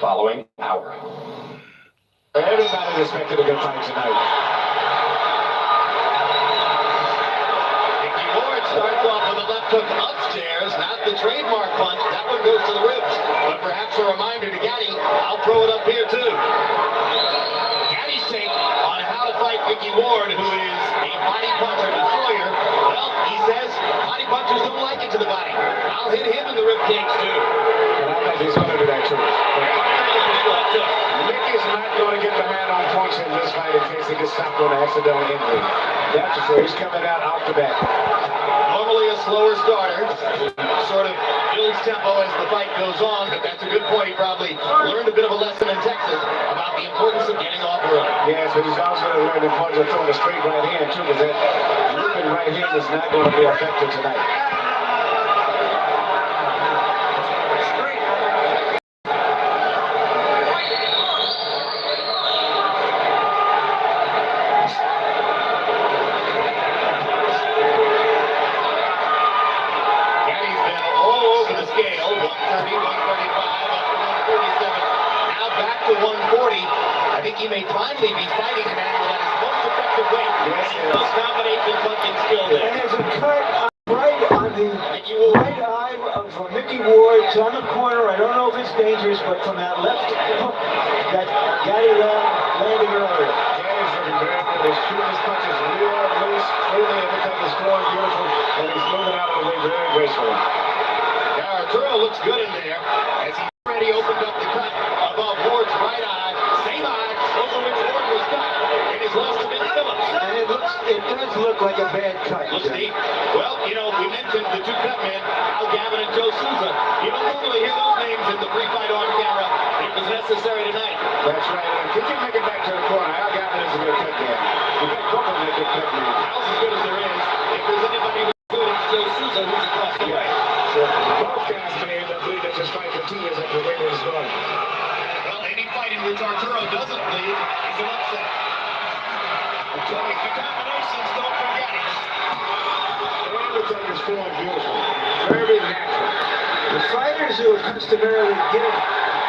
following hour. Everybody expected a good fight tonight. Mickey Ward starts off with a left hook upstairs, not the trademark punch. That one goes to the ribs. But perhaps a reminder to Gatti, I'll throw it up here too. Gatti's take on how to fight Mickey Ward, who is a body puncher destroyer. Well, he says body punchers don't like it to the body. I'll hit him in the rib cage too. And I think he's going to do that too. Mickey's not going to get the man on points in this fight in case he gets stopped on an accidental injury. That's for sure. He's coming out off the bat. Normally a slower starter, sort of builds tempo as the fight goes on, but that's a good point. He probably learned a bit of a lesson in Texas about the importance of getting off early. Yes, but he's also learned the importance of throwing a straight right hand too, because that looping right hand is not going to be effective tonight. He may finally be fighting an angle at his most effective weight. Yes, those combination punching skill there. And there's a cut right on the right eye of Mickey Ward. It's on the corner. I don't know if it's dangerous, but from that left hook that Gatti landed earlier. Gatti's looking very good. He's shooting his punches real loose. Clearly everything is flowing beautiful, and he's moving out of the way very gracefully. Now Arturo looks good in there as he already opened up the cut above Ward's right eye. Same eye over which Ward was cut. It is lost to Vince Phillips. And it does look like a bad cut. Looks deep. Well, you know, we mentioned the two cut men, Al Gavin and Joe Souza. You don't normally hear those names in the pre-fight on camera. It was necessary tonight. That's right. And if he can make it back to the corner, Al Gavin is a good cut man. You got both of them a good cut man. Al's as good as there is. If there's anybody who's good, it's Joe Souza, who's across the way. So both guys may end up believe that this fight continues after the way it is going. Well, any fight in which Arturo doesn't lead is an upset. The combinations don't forget it. Everything is flowing beautiful. Very natural. The fighters who customarily give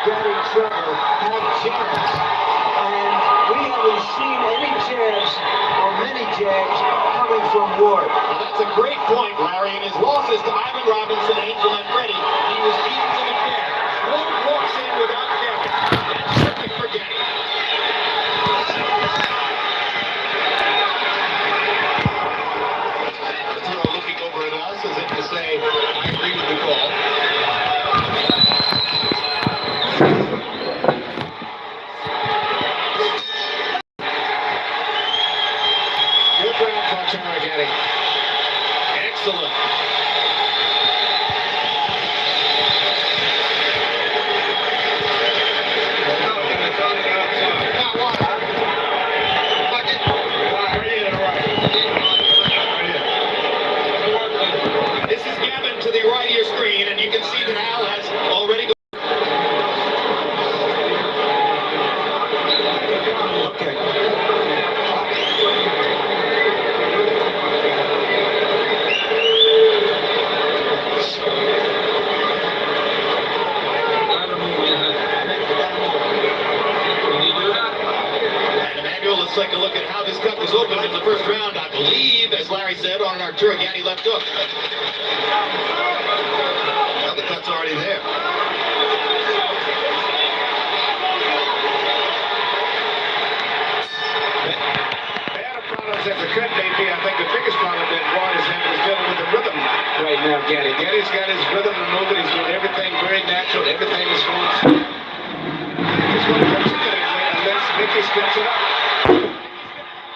Gatti trouble have jabs. And we haven't seen any jabs or many jabs coming from Ward. Well, that's a great point, Larry. In his losses to Ivan Robinson, Angel, and Freddie, he was beaten to the chair. Ward walks in without jabbing. That's perfect for Gatti. Arturo looking over at us as if to say, I agree with the call. Good round for Arturo Gatti. Excellent. This is Gavin to the right of your screen, and you can see that Al has already gone. Okay. Let's take a look at how this cut was opened in the first round, I believe, as Larry said, on an Arturo Gatti left hook. Well, the cut's already there. Bad problems as a cut may be. I think the biggest problem that Ward is having is dealing with the rhythm right now, Gatti. Gatti's got his rhythm and moving. He's doing everything very natural. Everything is smooth. He's going to continue that way unless Mickey steps it up.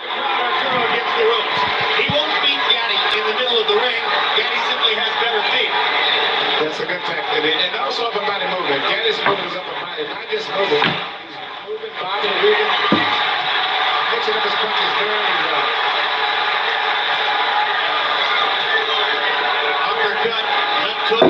Arturo gets the ropes. He won't beat Gatti in the middle of the ring. Gatti simply has better feet. That's a good tactic. And also upper body movement. Gatti's moving his upper body, not just moving. He's moving, body, moving. Mixing up his punches very well. Uppercut, left hook.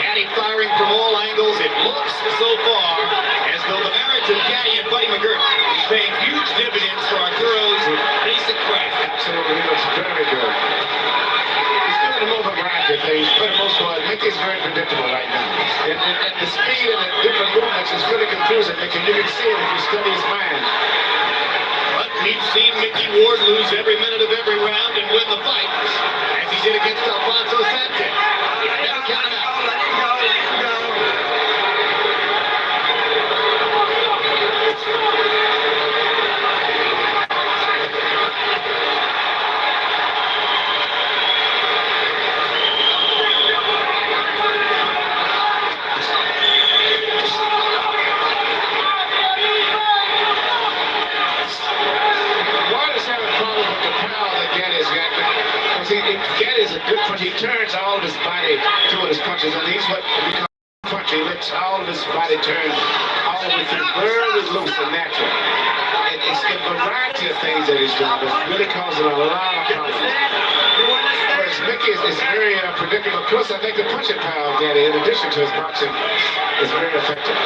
Gatti firing from all angles. It looks so far as though the marriage of Gatti and Buddy McGirt is paying huge dividends for Arturo's basic craft. Absolutely, he looks very good. He's doing a move of rapid things, for the most part. Mickey's very predictable right now. And the speed and the different movements is really confusing, Mickey. You can see it if you study his mind. But we've seen Mickey Ward lose every minute of every round and win the fight, as he did against Alfonso Sanchez. Never count him out. Gatti is a good puncher. He turns all of his body toward his punches, and he's what we call a puncher. He lets all of his body turn all the way through, very loose and natural. And it's the variety of things that he's doing that's really causing a lot of problems. Whereas Mickey is very predictable. Plus, I think the punching power of Gatti, in addition to his boxing, is very effective.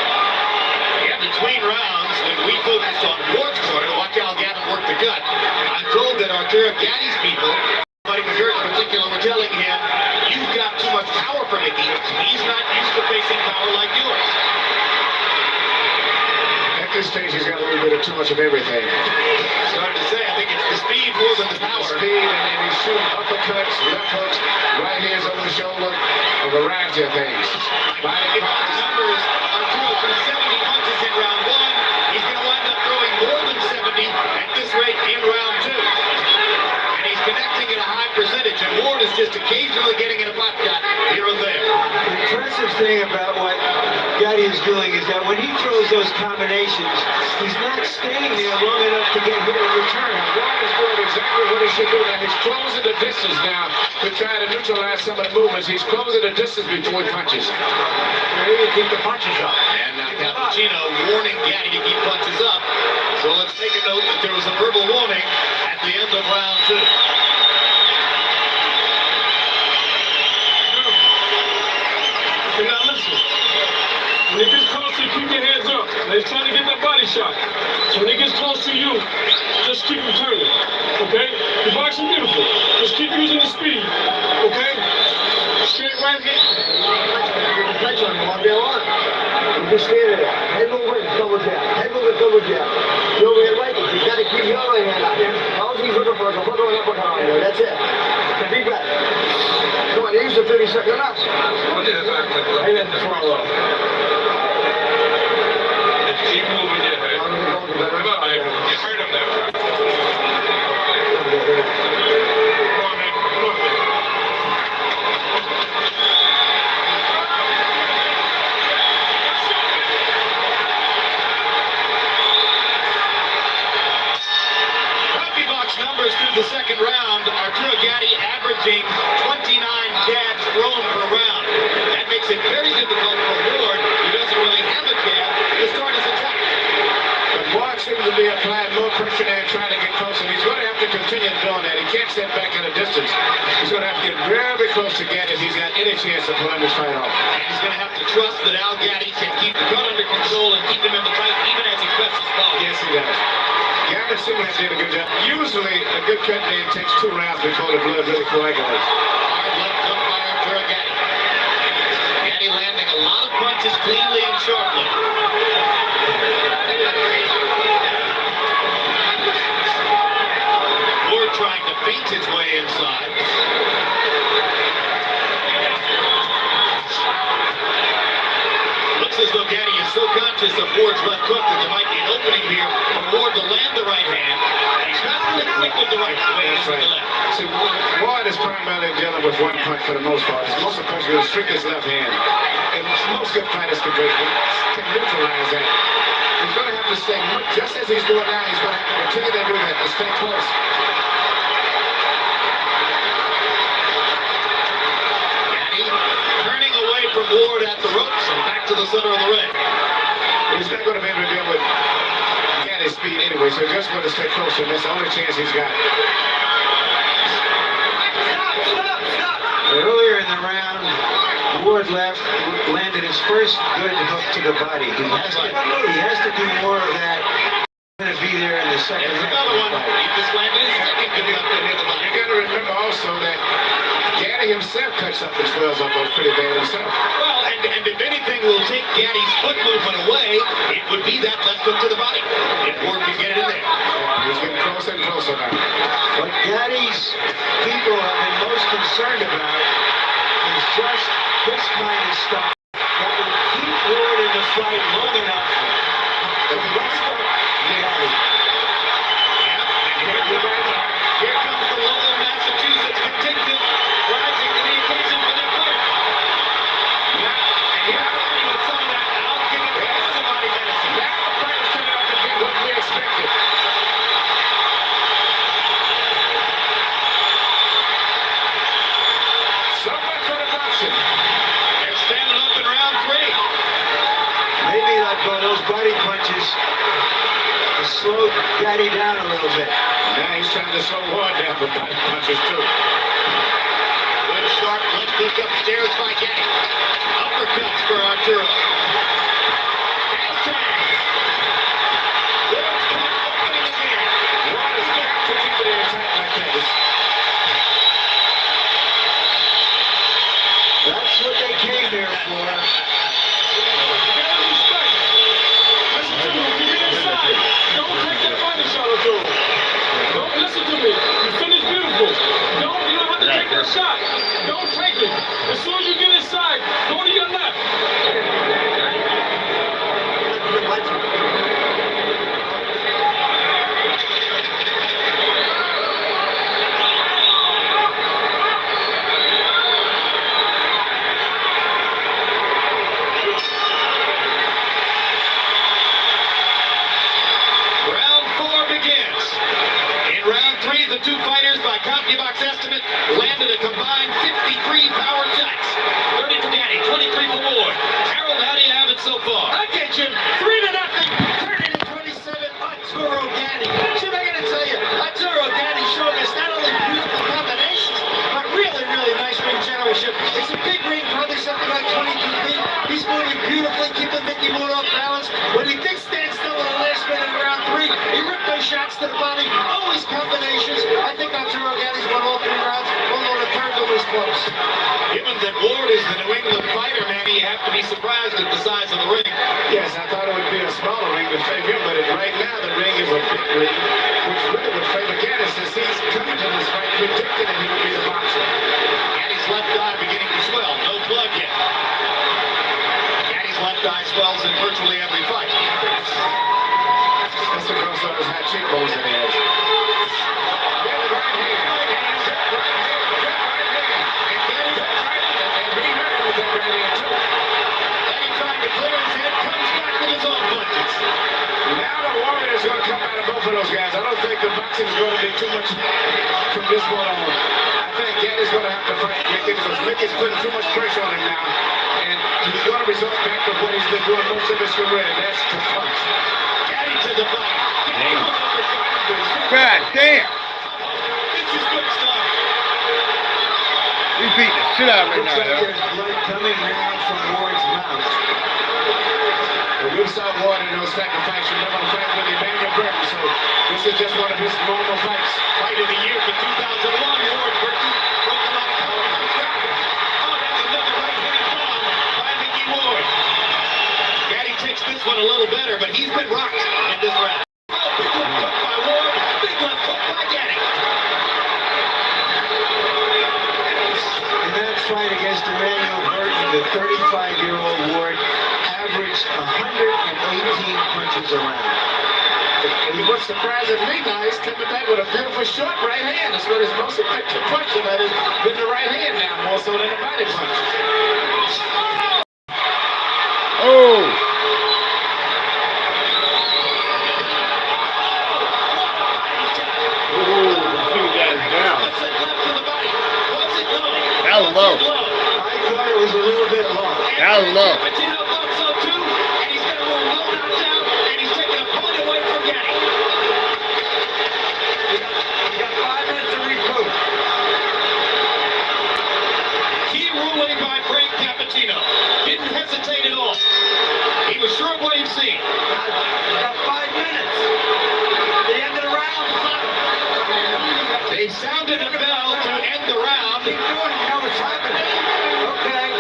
Yeah, between rounds, when we focused on Ward's corner to watch Al Gavin work the gut, I'm told that Arturo Gatti's people, Buddy McGirt in particular, were telling him, you've got too much power for Mickey. He's not used to facing power like yours. At this stage, he's got a little bit of too much of everything. It's hard to say. I think it's the speed more than the power. Speed, and he's shooting uppercuts, left hooks, right hands over the shoulder, a variety of things. If our numbers are true from 70 punches in round one, he's going to wind up throwing more than 70 at this rate in round two. And he's connecting at a high percentage, and Ward is just occasionally getting in a pot shot here and there. The impressive thing about what Gatti is doing is that when he throws those combinations, he's not staying there long enough to get hit in return. Ward is doing exactly what he should do now. He's closing the distance now to try to neutralize some of the movements. He's closing the distance between punches. Ready to keep the punches up. And now Cappuccino warning Gatti to keep punches up. So let's take a note that there was a verbal warning at the end of round two. Now listen, when it gets close to you, keep your hands up. Now he's trying to get that body shot. So when it gets close to you, just keep him turning, okay? You're boxing beautiful. Just keep using the speed, okay? Straight right hand. Touch on him, I'll be on. You just stand there. Head over, double jab. Head over, double jab. You over here right, you gotta keep your right hand out there. All he's looking for is a hook or an uppercut on there. That's it. Be back. Come on, use the 30-second knocks. Hey, that's the front row. Just keep moving your head. Come on, baby. You heard him there. Come on, man. Come on, man. Coffee box numbers through the second round. Arturo Gatti averaging 29 jabs thrown per round. That makes it very difficult for Ward, who doesn't really have a jab, to start his attack. But Ward seems to be applying more pressure there and trying to get closer. He's going to have to continue doing that. He can't step back at a distance. He's going to have to get very close to Gatti if he's got any chance of pulling this fight off. And he's going to have to trust that Al Gatti can keep the gun under control and keep him in the fight even as he presses forward. Yes, he does. Gatti seems to have done a good job. Usually, a good cut man takes 2 rounds before the blood really coagulates. Hard left hook by Arturo Gatti. Gatti landing a lot of punches cleanly and sharply. Ward trying to feint his way inside. Looks as though Gatti is so conscious of Ward's left hook that there might be an opening here for Ward to land the right hand. He's not really quick with the right way into the left. See, Ward is primarily dealing with one punch for the most part. Most of the punches will restrict his left hand. And most good fighters can neutralize that. He's going to have to stay, just as he's doing now, he's going to have to continue to do that, to stay close. Gatti turning away from Ward at the ropes and back to the center of the ring. He's not going to be able to deal with Gatti's speed anyway, so he's just going to stay closer, and that's the only chance he's got. Earlier in the round, Ward landed his first good hook to the body. He has to do more of that. He's going to be there in the second There's half. another one. He just landed his second good hook to the body. You got to remember also that Gatti himself cuts up and swells up pretty bad himself. Well, and if anything anything will take Gatti's foot movement away, it would be that left hook to the body. If Ward can get it in there. He's getting closer and closer now. What Gaddy's people have been most concerned about is just this kind of stuff that will keep Ward in the fight long enough to rest up Gaddy. Here comes the Lowell, Massachusetts contingent, rising to the occasion for their player. And here with some of that out, giving fans the body medicine. Now the players turn out to be what we expected. So much for the boxing. They're standing up in round 3. Maybe like those body punches slowed Gaddy down a little bit. Now he's trying to slow Ward down with body punches too. Good sharp left hook upstairs by Gatti. Uppercuts for Arturo. That's time. Ward's caught opening again. Ward has got to keep it in tight like that. That's what they came here for. Don't take that body shot or two. Don't listen to me. You finished beautiful. You don't have to take that shot. Don't take it. As soon as you get inside, go to your left. Round 4 begins. In round 3, the two fighters, by CompuBox estimate, landed a combined 53 power shots. 30 for Gatti, 23 for Ward. Harold, how do you have it so far? Okay, Jim, 3-0. Turning to 27, Arturo Gatti. Jim, I gotta tell you, Arturo Gatti showing us not only beautiful combinations, but really, really nice ring generalship. It's a big ring, probably something like 22 feet. He's moving beautifully, keeping Mickey Moore off balance. When he did stand still in the last minute of round 3, he ripped those shots to the body, always combinations. I think Arturo Gatti's won all 3 rounds, although the third one was close. Given that Ward is the New England fighter, Manny, you have to be surprised at the size of the ring. Yes, I thought it would be a smaller ring to favor him, but right now the ring is a big ring, which really would favor Gatti since he's coming to this fight predicting that he would be the boxer. Gatti's left eye beginning to swell. No blood yet. Gatti's left eye swells in virtually every fight. That's because of those high cheekbones that he has. Yeah, the right hand. And Gatti got right hand. And he hurt him with that right hand too. Gatti trying to clear his head, comes back with his own punches. Now the Warriors going to come out of both of those guys. I don't think the boxing is going to be too much from this point on. I think Gatti's going to have to fight Mickey because Mickey's putting too much pressure on him now. And he's going to resort back to what he's been doing most of his career, and that's to punch. Gatti to the body. God damn! This is good stuff. He's beating the shit out of me Looks now, like yo. there's blood coming now from Ward's mouth. But we saw Ward in those sacrifices. Remember the fight with Emmanuel Burton, so this is just one of his normal fights. Fight of the year for 2001, Ward Burton broke a lot of columns. Oh, that's another right hand bomb by Mickey Ward. Gatti takes this one a little better, but he's been rocked in this round. Oh, big left hook by Ward, big left hook by Gatti. In that fight against Emmanuel Burton, the 35-year-old Ward averaged 118 punches around. And what's surprising me now, he's coming back with a beautiful short right hand. That's what his most effective punch tonight has been, the right hand now, more so than the body punch. Oh! Oh, two guys down. What's it left to the body? What's it low? That was low. I thought it was a little bit low. That was low. Patino thought so too, and he's got a little no knockdown, and he's taking a point away from Gatti. You got 5 minutes to recoup. Key ruling by Frank Cappuccino. Didn't hesitate at all. He was sure of what he'd seen. You got 5 minutes. The end of the round. They sounded a bell to end the round. Keep doing it. You know what's happening. Okay.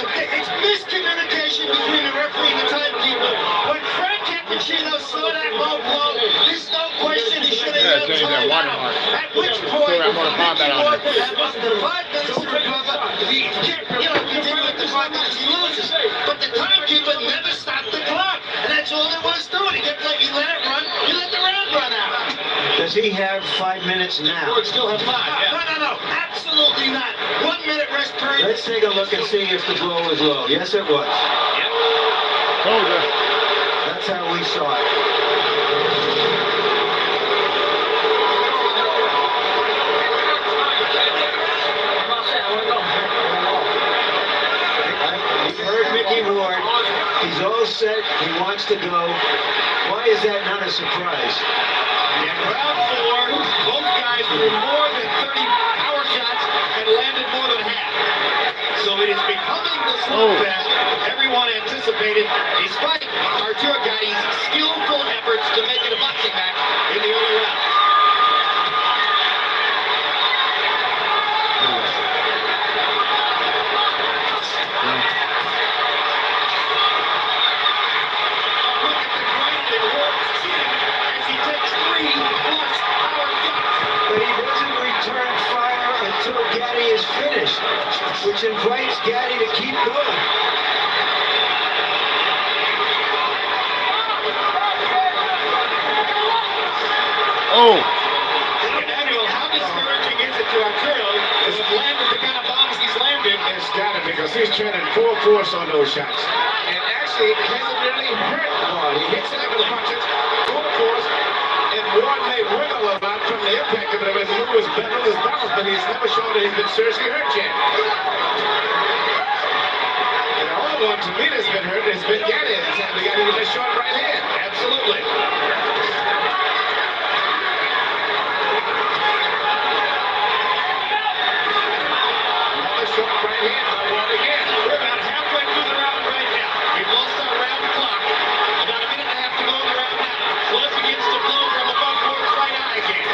it's miscommunication between the referee and the timekeeper. When Frank Cappuccino saw that low blow, there's no question he should have yelled timeout. At which point, Mickey Ward had less than 5 minutes to recover. If he can't, continue with the 5 minutes, he loses. But the timekeeper never stopped the clock, and that's all there was to it. He let it run. He let the round run out. Does he have 5 minutes now? Ford still have 5. Yeah. No. Absolutely not. 1 minute rest period. Let's take a look and see if the blow was low. Yes, it was. Yep. Told you. That's how we saw it. You heard Mickey Ward. He's all set. He wants to go. Why is that not a surprise? In round 4, both guys threw more than 30 power shots and landed more than half. So it is becoming the slugfest everyone anticipated, despite Arturo Gatti's skillful efforts to make it a boxing match in the early round. Look at the grinding Ward's chin as he takes 3+ power shots. But he doesn't return fire until Gatti is finished, which invites Gatti to keep going. Oh. Emmanuel, how discouraging is it to Arturo to have landed the kind of bombs he's landed? It's got it because he's training full force on those shots. And actually, it hasn't really hurt Ward. He hits it with the punches, full force, and Ward may wiggle a lot from the impact of it. His move was better his balance, but he's never shown that he's been seriously hurt yet. And the only one to me that's been hurt has been Gatti. The guy with a short right hand. Absolutely. Short right hand by Ward again. We're about halfway through the round right now. We've lost our round clock. About a minute and a half to go in the round now. Blood begins to flow from above Ward's right eye again.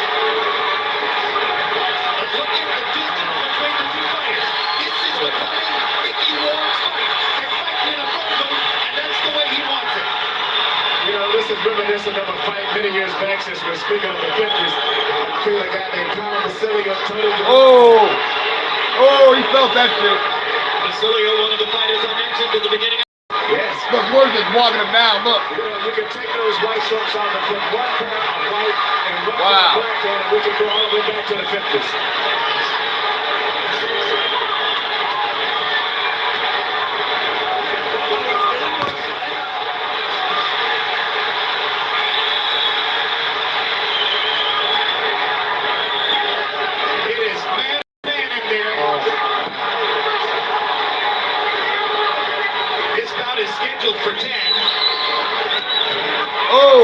But look at the distance between the two fighters. This is becoming Mickey Ward's fight. They're fighting in a photo, and that's the way he wants it. You know, this is reminiscent of a fight many years back since we're speaking of the 50s. I feel like I named Conor Basilio, Tony. Oh, he felt that shit. Basilio, one of the fighters I mentioned at the beginning. Yes. Look, Ward's just walking him down. Look. You know, you can take those white socks off and put one pair of white and one pair Wow. of black on, and we can go all the way back to the 50s. It is man in there. This bout is scheduled for 10. Oh.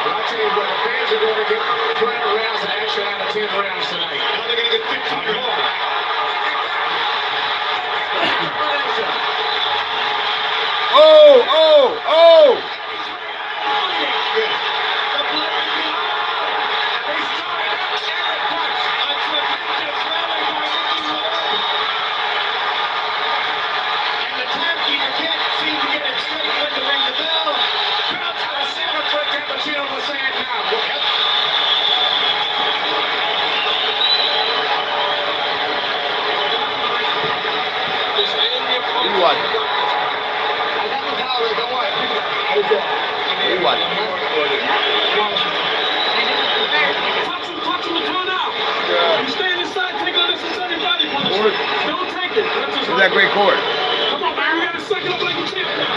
Well, I'll tell you what, the fans are going to get 12 rounds of action out of 10 rounds tonight. Now they're going to get 15 more. Oh. He wasn't. He wasn't. Touch him and turn out. You stand inside, take unnecessary body punches. Don't take it. Who's that great court? Come on, man. We got to suck it up like a champion.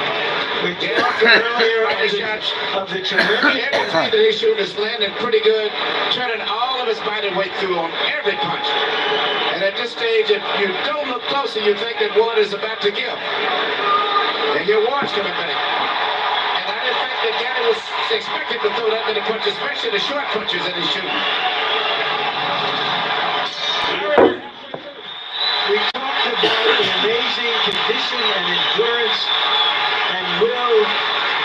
We talked earlier of the tremendous Everything that he's shooting is landing pretty good, turning all of his body weight through on every punch. And at this stage, if you don't look closer, you think that Ward is about to give. And your Ward's coming back. And I didn't think that Gatti was expected to throw that many punches, especially the short punches that he's shooting. We talked about the amazing condition and endurance and will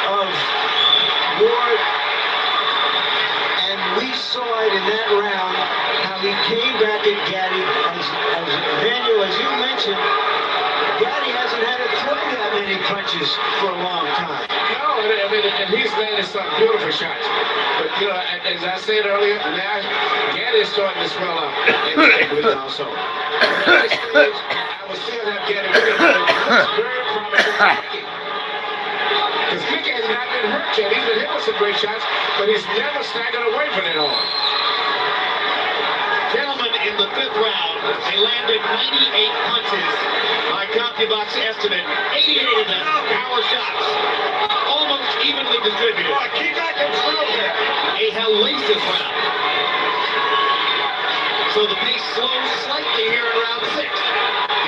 of Ward, and we saw it in that round, how he came back at Gatti. As Emmanuel, as you mentioned, Gatti hasn't had landing punches for a long time. No, and he's landed some beautiful shots. But, you know, as I said earlier, now Gatti is starting to swell up with it also. At this stage, I would still have Gatti with it, but it looks very promising. Because Mickey has not been hurt yet. He's been hit with some great shots, but he's never staggered away from it all. Gentlemen, in the 5th round, they landed 98 punches. My CompuBox estimate, 88 of them power shots. Almost evenly distributed. Oh, keep that control there. A hellacious round. So the pace slows slightly here in round 6.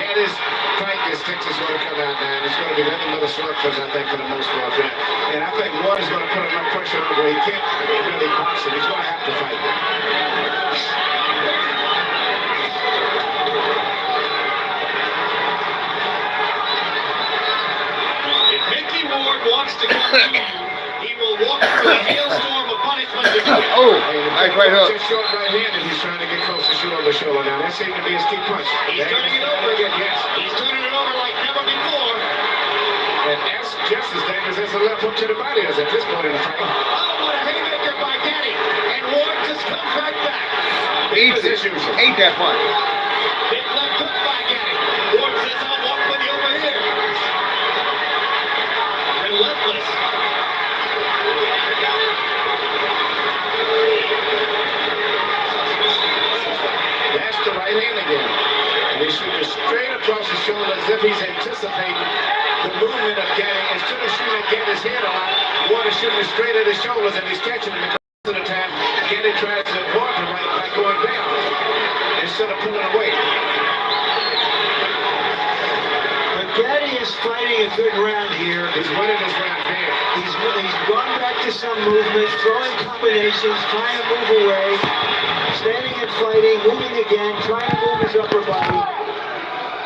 Gatti's tightness thinks is going to come out now, and it's going to be nothing but a slugfest, I think, for the most part. And I think Ward is going to put enough pressure on where he can't really box him. He's going to have to fight. If Mickey Ward wants to come to you, he will walk through a hailstorm of punishment to do it. Oh, nice right hook. Just short right hand, and he's trying to get close to shoot over the shoulder. Now, that seemed to be his key punch. He's turning it over. Again, yes. He's turning it over like never before. And that's just as dangerous as a left hook to the body is at this point in the fight. Oh, what a haymaker by Gatti. And Ward just comes right back. Eats it. Ate that punch. Big left hook by Gatti. Ward says, I'll walk with you over here. Relentless. That's the right hand again. And he's shooting straight across the shoulder as if he's anticipating the movement of Gatti. Instead of shooting at Gatti's head a lot, Ward is shooting straight at his shoulders, and he's catching him. Most of the time, Gatti tries to avoid the right by going down instead of pulling away. But Gatti is fighting a good round here. He's winning this round here. He's gone back to some movement, throwing combinations, trying to move away, standing and fighting, moving again, trying to move his upper body.